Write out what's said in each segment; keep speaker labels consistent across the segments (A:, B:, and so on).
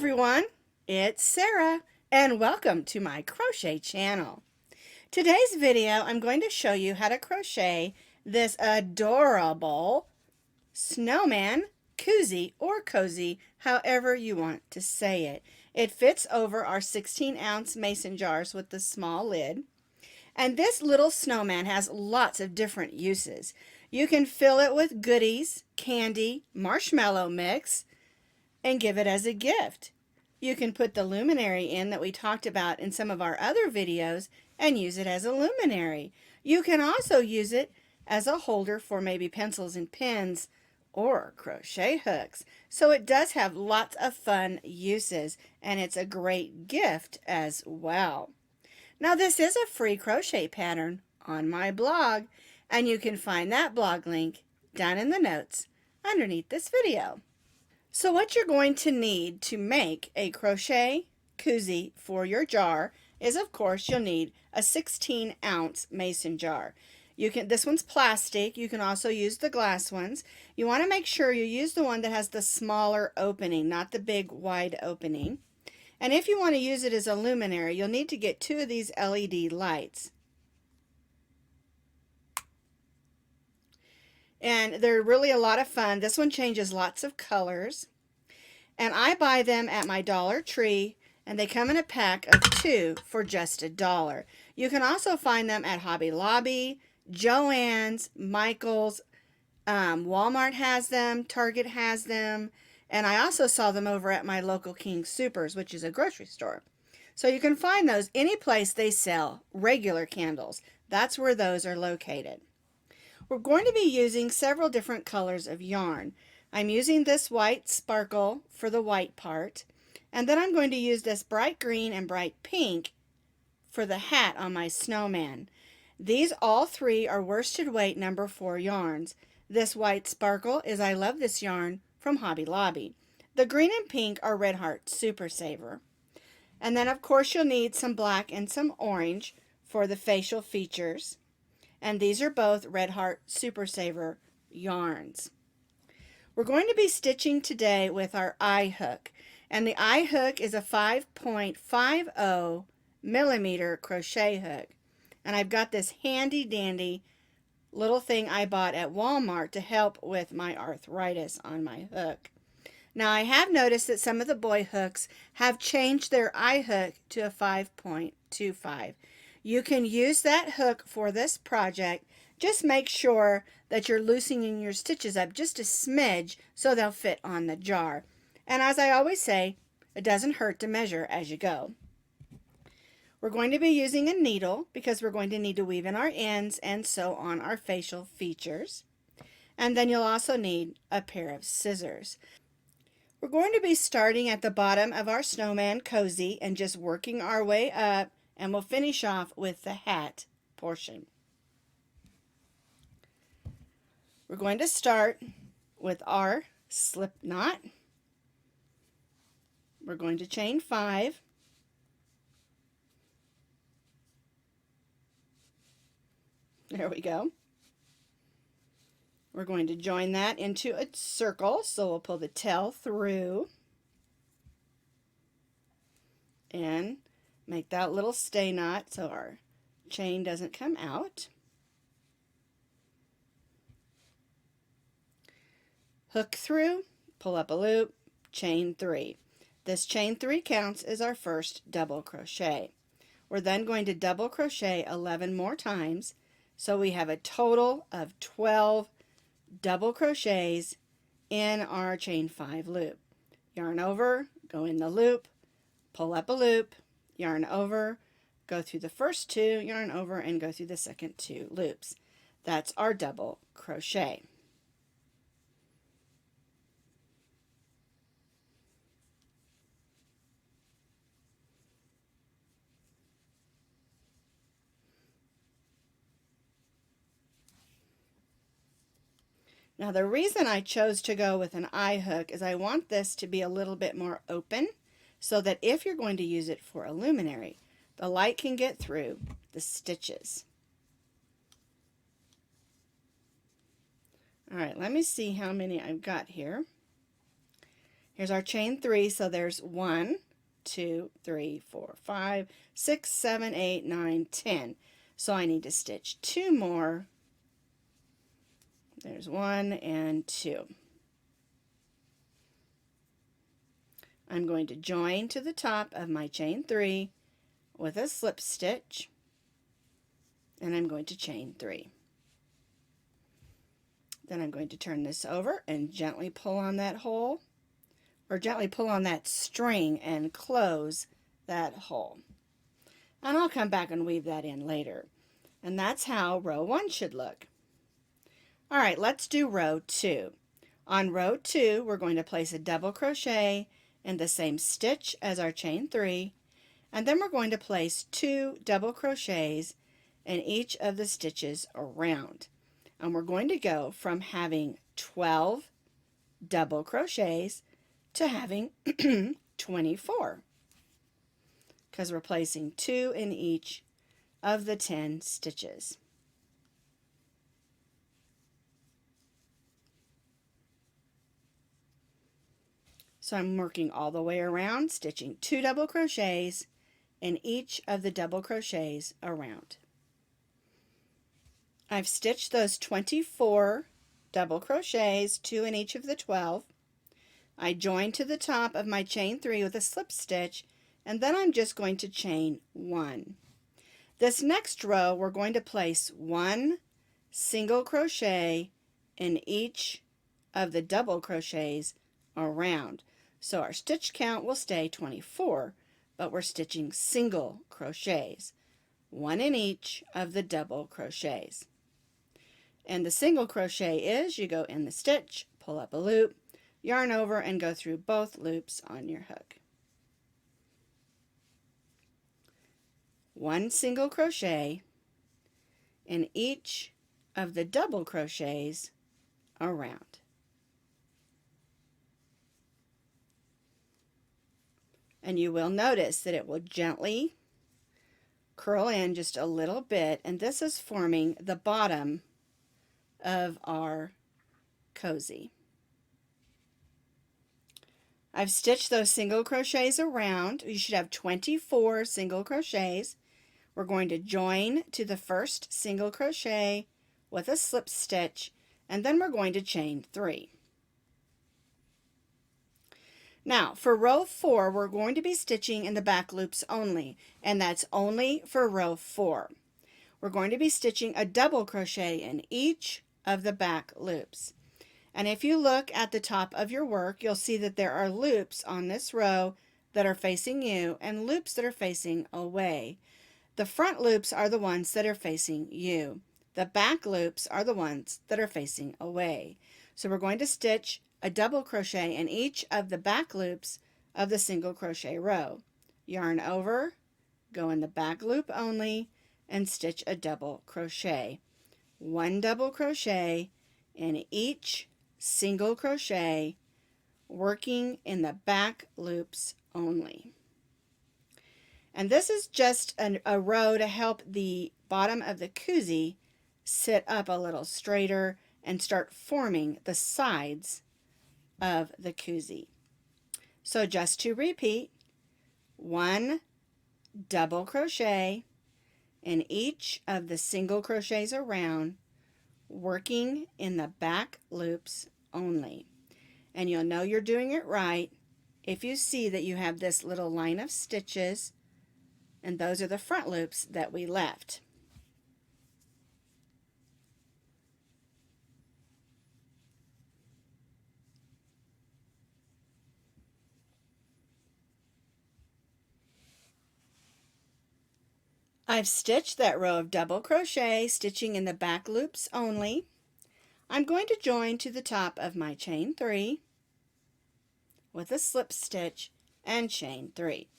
A: everyone, it's Sarah and welcome to my crochet channel. Today's video I'm going to show you how to crochet this adorable snowman koozie or cozy, however you want to say it. It fits over our 16-ounce mason jars with the small lid. And this little snowman has lots of different uses. You can fill it with goodies, candy, marshmallow mix, and give it as a gift. You can put the luminary in that we talked about in some of our other videos and use it as a luminary. You can also use it as a holder for maybe pencils and pens or crochet hooks. So it does have lots of fun uses, and it's a great gift as well. Now this is a free crochet pattern on my blog, and you can find that blog link down in the notes underneath this video. So what you're going to need to make a crochet koozie for your jar is, of course, you'll need a 16-ounce mason jar. This one's plastic. You can also use the glass ones. You want to make sure you use the one that has the smaller opening, not the big wide opening. And if you want to use it as a luminary, you'll need to get 2 of these LED lights. And they're really a lot of fun. This one changes lots of colors. And I buy them at my Dollar Tree, and they come in a pack of 2 for just $1. You can also find them at Hobby Lobby, Joann's, Michael's, Walmart has them, Target has them, and I also saw them over at my local King Soopers, which is a grocery store. So you can find those any place they sell regular candles. That's where those are located. We're going to be using several different colors of yarn. I'm using this white sparkle for the white part, and then I'm going to use this bright green and bright pink for the hat on my snowman. These all 3 are worsted weight number 4 yarns. This white sparkle is I Love This yarn from Hobby Lobby. The green and pink are Red Heart Super Saver. And then of course you'll need some black and some orange for the facial features. And these are both Red Heart Super Saver yarns. We're going to be stitching today with our eye hook. And the eye hook is a 5.50 millimeter crochet hook. And I've got this handy dandy little thing I bought at Walmart to help with my arthritis on my hook. Now I have noticed that some of the boy hooks have changed their eye hook to a 5.25. You can use that hook for this project. Just make sure that you're loosening your stitches up just a smidge so they'll fit on the jar. And as I always say, it doesn't hurt to measure as you go. We're going to be using a needle because we're going to need to weave in our ends and sew on our facial features. And then you'll also need a pair of scissors. We're going to be starting at the bottom of our snowman cozy and just working our way up, and we'll finish off with the hat portion. We're going to start with our slip knot. We're going to chain 5. There we go. We're going to join that into a circle, so we'll pull the tail through and make that little stay knot so our chain doesn't come out. Hook through, pull up a loop, chain 3. This chain 3 counts as our first double crochet. We're then going to double crochet 11 more times, so we have a total of 12 double crochets in our chain 5 loop. Yarn over, go in the loop, pull up a loop, yarn over, go through the first 2, yarn over, and go through the second 2 loops. That's our double crochet. Now the reason I chose to go with an eye hook is I want this to be a little bit more open so that if you're going to use it for a luminary, the light can get through the stitches. All right, let me see how many I've got here. Here's our chain 3, so there's 1, 2, 3, 4, 5, 6, 7, 8, 9, 10. So I need to stitch 2 more. There's 1 and 2. I'm going to join to the top of my chain 3 with a slip stitch, and I'm going to chain 3. Then I'm going to turn this over and gently pull on that hole, or gently pull on that string and close that hole. And I'll come back and weave that in later. And that's how row 1 should look. All right, let's do row 2. On row 2, we're going to place a double crochet in the same stitch as our chain 3, and then we're going to place 2 double crochets in each of the stitches around. And we're going to go from having 12 double crochets to having 24, because we're placing 2 in each of the 10 stitches. So I'm working all the way around, stitching 2 double crochets in each of the double crochets around. I've stitched those 24 double crochets, 2 in each of the 12. I join to the top of my chain 3 with a slip stitch, and then I'm just going to chain 1. This next row, we're going to place 1 single crochet in each of the double crochets around. So our stitch count will stay 24, but we're stitching single crochets, 1 in each of the double crochets. And the single crochet is you go in the stitch, pull up a loop, yarn over, and go through both loops on your hook. 1 single crochet in each of the double crochets around. And you will notice that it will gently curl in just a little bit, and this is forming the bottom of our cozy. I've stitched those single crochets around. You should have 24 single crochets. We're going to join to the first single crochet with a slip stitch, and then we're going to chain 3. Now for row 4, we're going to be stitching in the back loops only, and that's only for row 4. We're going to be stitching a double crochet in each of the back loops. And if you look at the top of your work, you'll see that there are loops on this row that are facing you and loops that are facing away. The front loops are the ones that are facing you. The back loops are the ones that are facing away. So we're going to stitch a double crochet in each of the back loops of the single crochet row. Yarn over, go in the back loop only, and stitch a double crochet. 1 double crochet in each single crochet, working in the back loops only. And this is just a row to help the bottom of the cozy sit up a little straighter and start forming the sides of the cozy. So just to repeat, 1 double crochet in each of the single crochets around, working in the back loops only. And you'll know you're doing it right if you see that you have this little line of stitches, and those are the front loops that we left. I've stitched that row of double crochet, stitching in the back loops only. I'm going to join to the top of my chain 3 with a slip stitch and chain 3.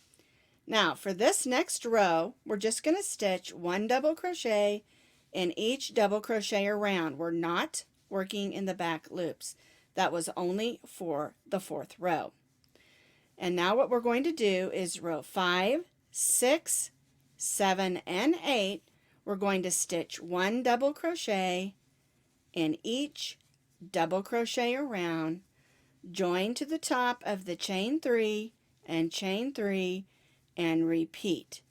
A: Now for this next row, we're just going to stitch 1 double crochet in each double crochet around. We're not working in the back loops. That was only for the 4th row. And now what we're going to do is row 5, 6, 7, and 8, we're going to stitch 1 double crochet in each double crochet around, join to the top of the chain 3 and chain 3 and repeat.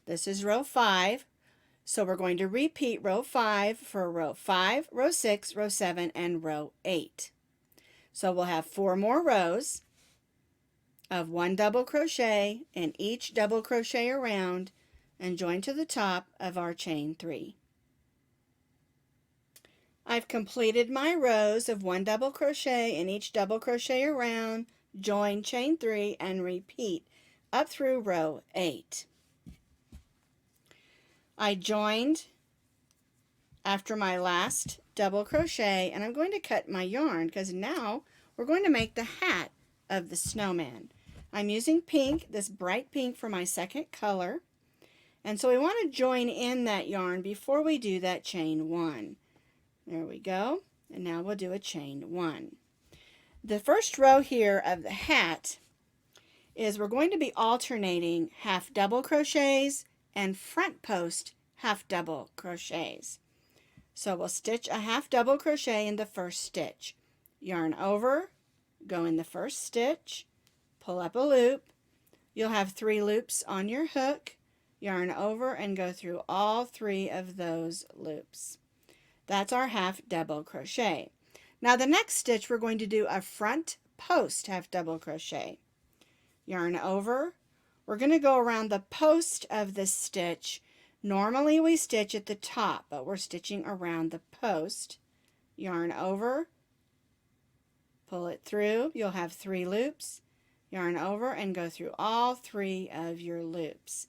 A: This is row 5, so we're going to repeat row 5 for row 5, row 6, row 7, and row 8. So we'll have 4 more rows of 1 double crochet in each double crochet around and join to the top of our chain 3. I've completed my rows of 1 double crochet in each double crochet around, join chain 3 and repeat up through row 8. I joined after my last double crochet, and I'm going to cut my yarn because now we're going to make the hat of the snowman. I'm using pink, this bright pink, for my second color, and so we want to join in that yarn before we do that chain 1. There we go, and now we'll do a chain 1. The first row here of the hat is we're going to be alternating half double crochets and front post half double crochets. So we'll stitch a half double crochet in the first stitch, yarn over, go in the first stitch, pull up a loop. You'll have 3 loops on your hook, yarn over and go through all 3 of those loops. That's our half double crochet. Now the next stitch we're going to do a front post half double crochet. Yarn over. We're going to go around the post of this stitch. Normally we stitch at the top, but we're stitching around the post. Yarn over, pull it through. You'll have 3 loops. Yarn over and go through all 3 of your loops.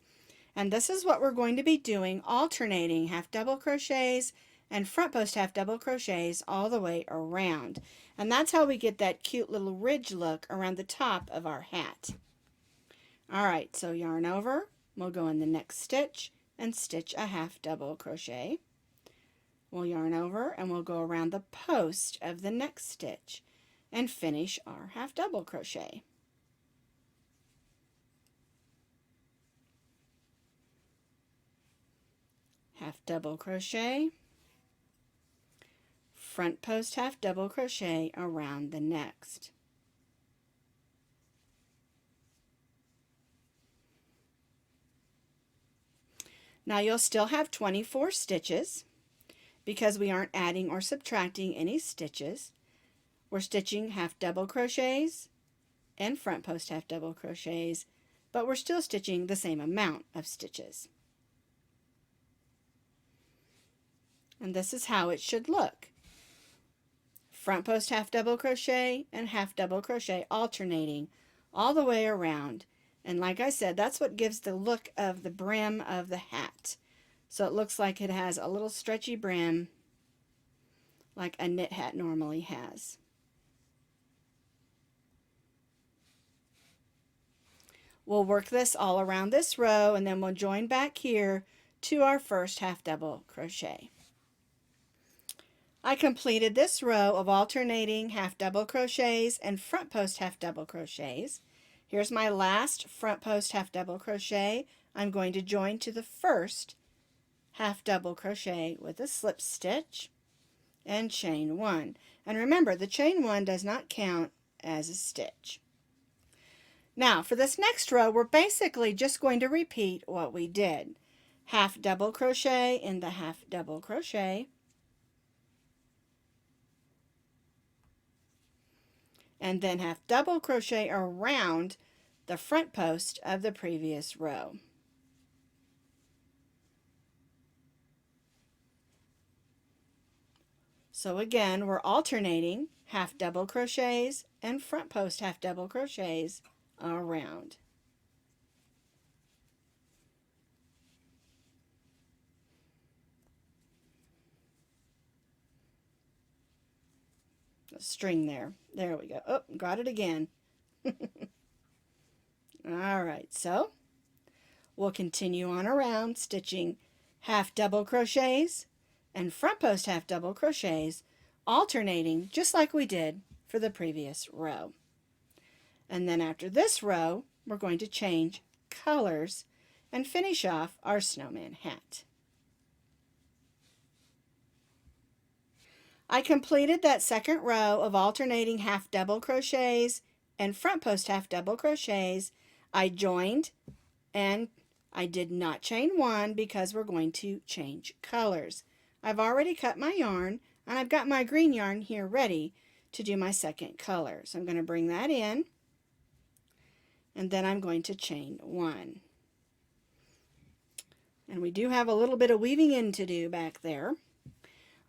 A: And this is what we're going to be doing, alternating half double crochets and front post half double crochets all the way around. And that's how we get that cute little ridge look around the top of our hat. Alright, so yarn over, we'll go in the next stitch and stitch a half double crochet. We'll yarn over and we'll go around the post of the next stitch and finish our half double crochet. Half double crochet, front post half double crochet around the next. Now you'll still have 24 stitches because we aren't adding or subtracting any stitches. We're stitching half double crochets and front post half double crochets, but we're still stitching the same amount of stitches. And this is how it should look. Front post half double crochet and half double crochet alternating all the way around. And like I said, that's what gives the look of the brim of the hat. So it looks like it has a little stretchy brim like a knit hat normally has. We'll work this all around this row and then we'll join back here to our first half double crochet. I completed this row of alternating half double crochets and front post half double crochets. Here's my last front post half double crochet. I'm going to join to the first half double crochet with a slip stitch and chain 1. And remember, the chain 1 does not count as a stitch. Now for this next row, we're basically just going to repeat what we did. Half double crochet in the half double crochet, and then half double crochet around the front post of the previous row. So again, we're alternating half double crochets and front post half double crochets around. String there. There we go. Oh, got it again. Alright, so we'll continue on around stitching half double crochets and front post half double crochets, alternating just like we did for the previous row. And then after this row, we're going to change colors and finish off our snowman hat. I completed that second row of alternating half double crochets and front post half double crochets. I joined and I did not chain one because we're going to change colors. I've already cut my yarn and I've got my green yarn here ready to do my second color. So I'm going to bring that in and then I'm going to chain one. And we do have a little bit of weaving in to do back there.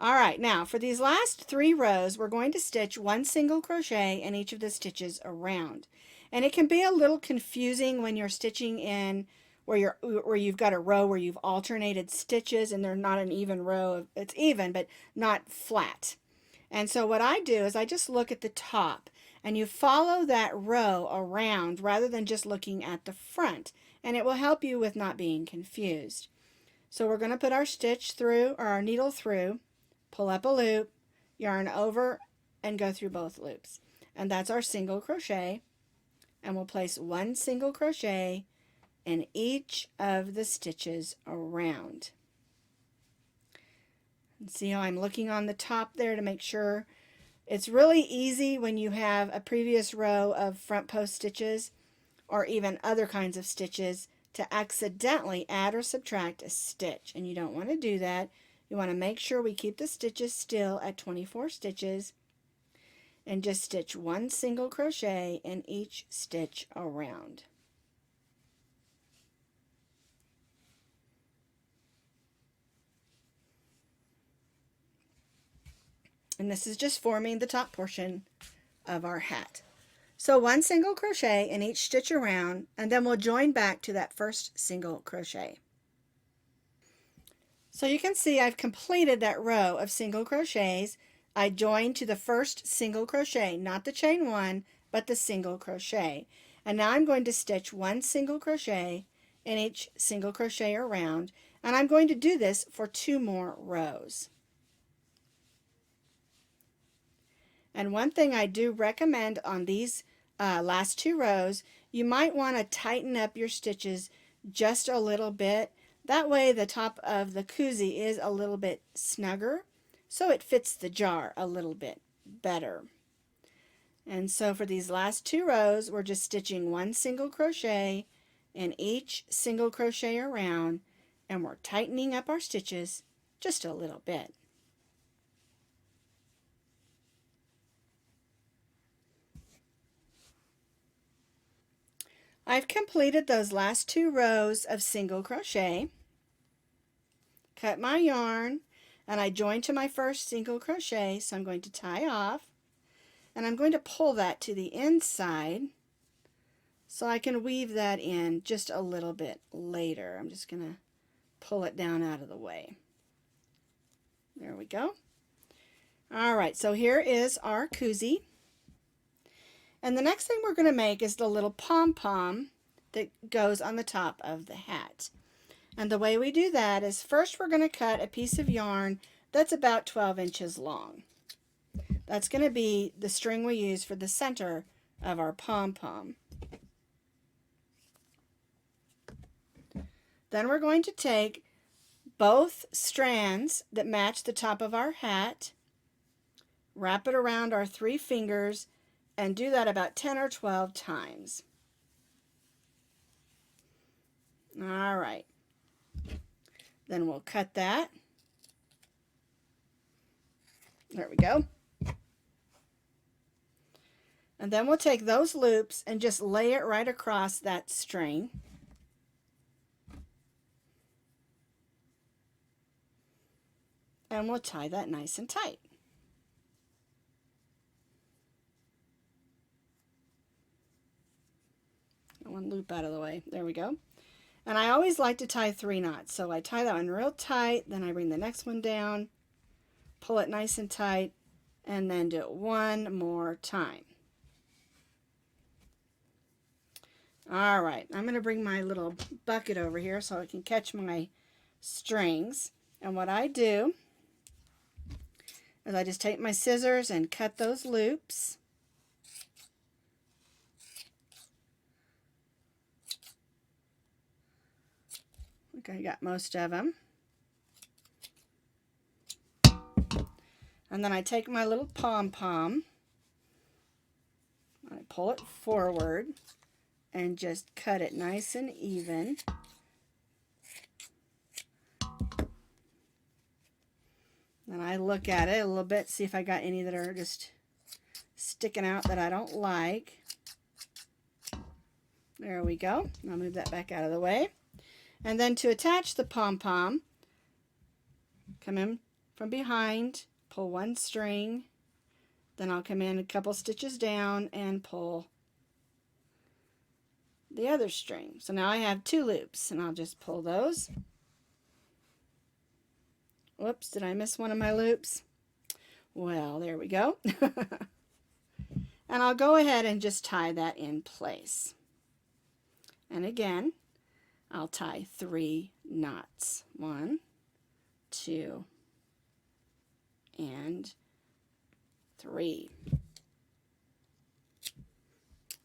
A: All right, now for these last 3 rows, we're going to stitch 1 single crochet in each of the stitches around. And it can be a little confusing when you're stitching in where you've got a row where you've alternated stitches and they're not an even row. It's even, but not flat. And so what I do is I just look at the top and you follow that row around rather than just looking at the front. And it will help you with not being confused. So we're going to put our stitch through, or our needle through, pull up a loop, yarn over, and go through both loops. And that's our single crochet. And we'll place 1 single crochet in each of the stitches around. And see how I'm looking on the top there to make sure. It's really easy when you have a previous row of front post stitches or even other kinds of stitches to accidentally add or subtract a stitch, and you don't want to do that. You want to make sure we keep the stitches still at 24 stitches and just stitch 1 single crochet in each stitch around. And this is just forming the top portion of our hat. So 1 single crochet in each stitch around, and then we'll join back to that first single crochet. So you can see I've completed that row of single crochets. I joined to the first single crochet, not the chain 1, but the single crochet. And now I'm going to stitch 1 single crochet in each single crochet around, and I'm going to do this for 2 more rows. And one thing I do recommend on these last 2 rows, you might want to tighten up your stitches just a little bit. That way the top of the cozie is a little bit snugger, so it fits the jar a little bit better. And so for these last 2 rows, we're just stitching 1 single crochet in each single crochet around, and we're tightening up our stitches just a little bit. I've completed those last 2 rows of single crochet, cut my yarn, and I joined to my first single crochet, so I'm going to tie off, and I'm going to pull that to the inside so I can weave that in just a little bit later. I'm just going to pull it down out of the way. There we go. All right, so here is our cozie. And the next thing we're going to make is the little pom-pom that goes on the top of the hat. And the way we do that is first we're going to cut a piece of yarn that's about 12 inches long. That's going to be the string we use for the center of our pom-pom. Then we're going to take both strands that match the top of our hat, wrap it around our 3 fingers, and do that about 10 or 12 times. All right. Then we'll cut that. There we go. And then we'll take those loops and just lay it right across that string. And we'll tie that nice and tight. One loop out of the way. There we go. And I always like to tie 3 knots. So I tie that one real tight, then I bring the next one down, pull it nice and tight, and then do it one more time. All right, I'm going to bring my little bucket over here so I can catch my strings. And what I do is I just take my scissors and cut those loops. I got most of them. And then I take my little pom-pom, I pull it forward and just cut it nice and even. And I look at it a little bit, see if I got any that are just sticking out that I don't like. There we go. I'll move that back out of the way. And then to attach the pom-pom, come in from behind, pull one string, then I'll come in a couple stitches down and pull the other string. So now I have 2 loops, and I'll just pull those. Whoops, did I miss one of my loops? Well, there we go. And I'll go ahead and just tie that in place. And again, I'll tie 3 knots. 1, 2, and 3.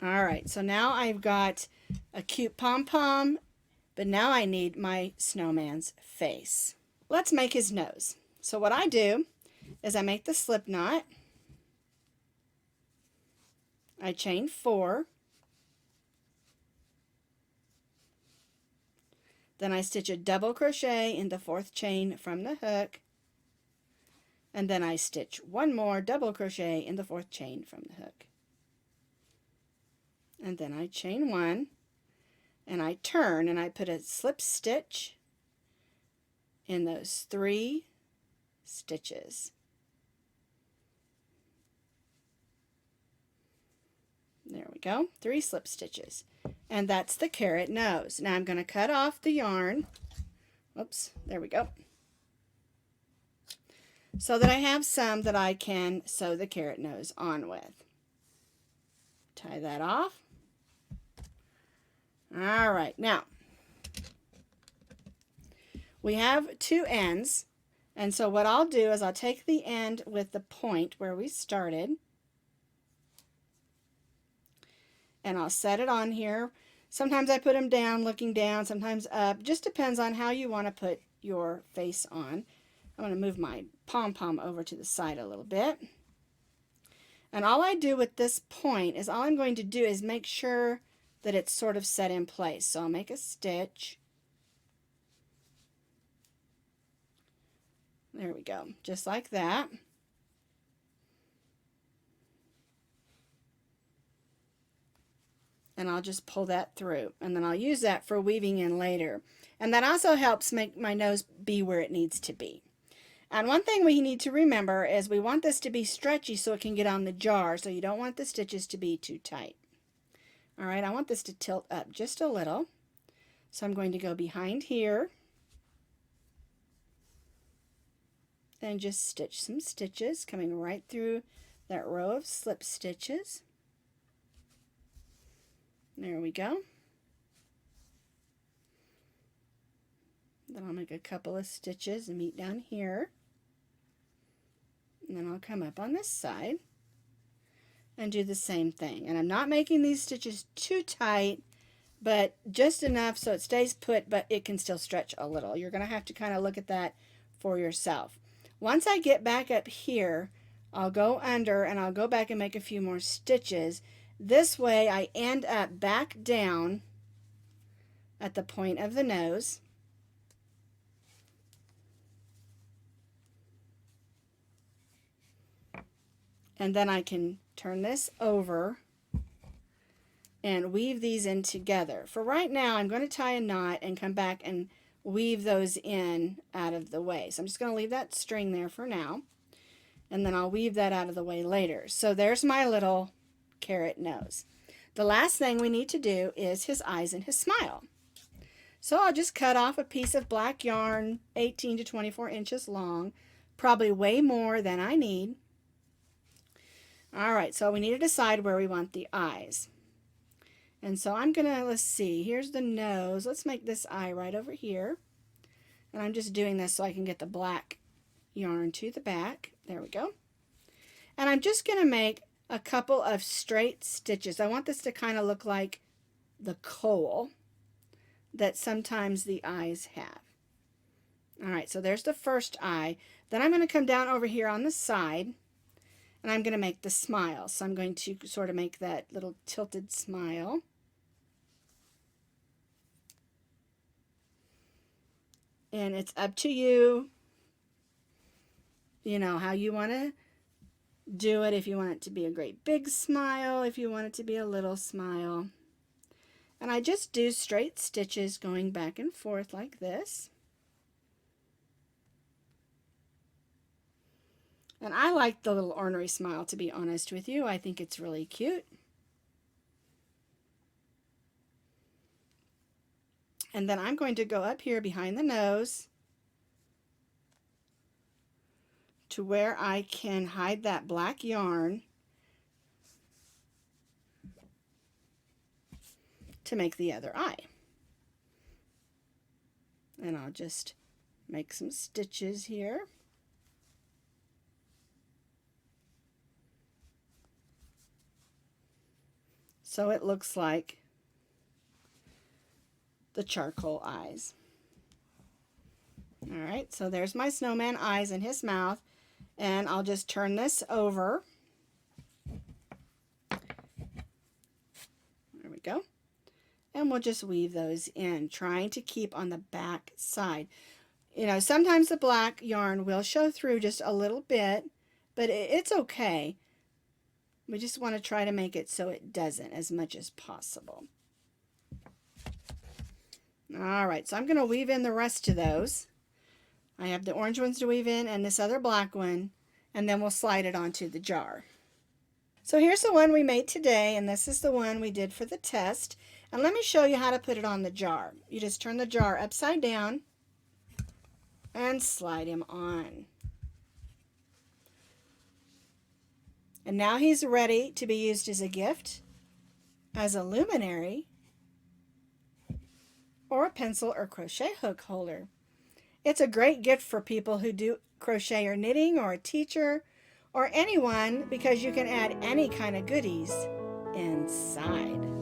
A: All right, so now I've got a cute pom-pom, but now I need my snowman's face. Let's make his nose. So what I do is I make the slip knot. I chain 4. Then I stitch a double crochet in the 4th chain from the hook. And then I stitch 1 more double crochet in the 4th chain from the hook. And then I chain 1 and I turn and I put a slip stitch in those 3 stitches. There we go, 3 slip stitches. And that's the carrot nose. Now I'm going to cut off the yarn. Oops, there we go. So that I have some that I can sew the carrot nose on with. Tie that off. All right, now we have 2 ends, and so what I'll do is I'll take the end with the point where we started, and I'll set it on here. Sometimes I put them down, looking down, sometimes up. Just depends on how you want to put your face on. I'm going to move my pom-pom over to the side a little bit. And all I do with this point is all I'm going to do is make sure that it's sort of set in place. So I'll make a stitch. There we go, just like that. And I'll just pull that through, and then I'll use that for weaving in later. And that also helps make my nose be where it needs to be. And one thing we need to remember is we want this to be stretchy so it can get on the jar, so you don't want the stitches to be too tight. All right, I want this to tilt up just a little. So I'm going to go behind here and just stitch some stitches coming right through that row of slip stitches. There we go. Then I'll make a couple of stitches and meet down here. And then I'll come up on this side and do the same thing. And I'm not making these stitches too tight, but just enough so it stays put, but it can still stretch a little. You're going to have to kind of look at that for yourself. Once I get back up here, I'll go under and I'll go back and make a few more stitches. This way I end up back down at the point of the nose. And then I can turn this over and weave these in together. For right now, I'm going to tie a knot and come back and weave those in out of the way. So I'm just going to leave that string there for now, and then I'll weave that out of the way later. So there's my little carrot nose. The last thing we need to do is his eyes and his smile. So I'll just cut off a piece of black yarn, 18 to 24 inches long, probably way more than I need. All right, so we need to decide where we want the eyes. And so I'm going to, let's see, here's the nose. Let's make this eye right over here. And I'm just doing this so I can get the black yarn to the back. There we go. And I'm just going to make a couple of straight stitches. I want this to kind of look like the kohl that sometimes the eyes have. All right, so there's the first eye. Then I'm going to come down over here on the side, and I'm going to make the smile. So I'm going to sort of make that little tilted smile. And it's up to you, you know, how you want to do it. If you want it to be a great big smile, if you want it to be a little smile. And I just do straight stitches going back and forth like this. And I like the little ornery smile, to be honest with you. I think it's really cute. And then I'm going to go up here behind the nose to where I can hide that black yarn to make the other eye. And I'll just make some stitches here. So it looks like the charcoal eyes. All right, so there's my snowman eyes in his mouth, and I'll just turn this over. There we go. And we'll just weave those in, trying to keep on the back side. You know, sometimes the black yarn will show through just a little bit, but it's okay. We just want to try to make it so it doesn't as much as possible. All right, so I'm going to weave in the rest of those. I have the orange ones to weave in and this other black one, and then we'll slide it onto the jar. So here's the one we made today, and this is the one we did for the test. And let me show you how to put it on the jar. You just turn the jar upside down and slide him on. And now he's ready to be used as a gift, as a luminary, or a pencil or crochet hook holder. It's a great gift for people who do crochet or knitting, or a teacher, or anyone, because you can add any kind of goodies inside.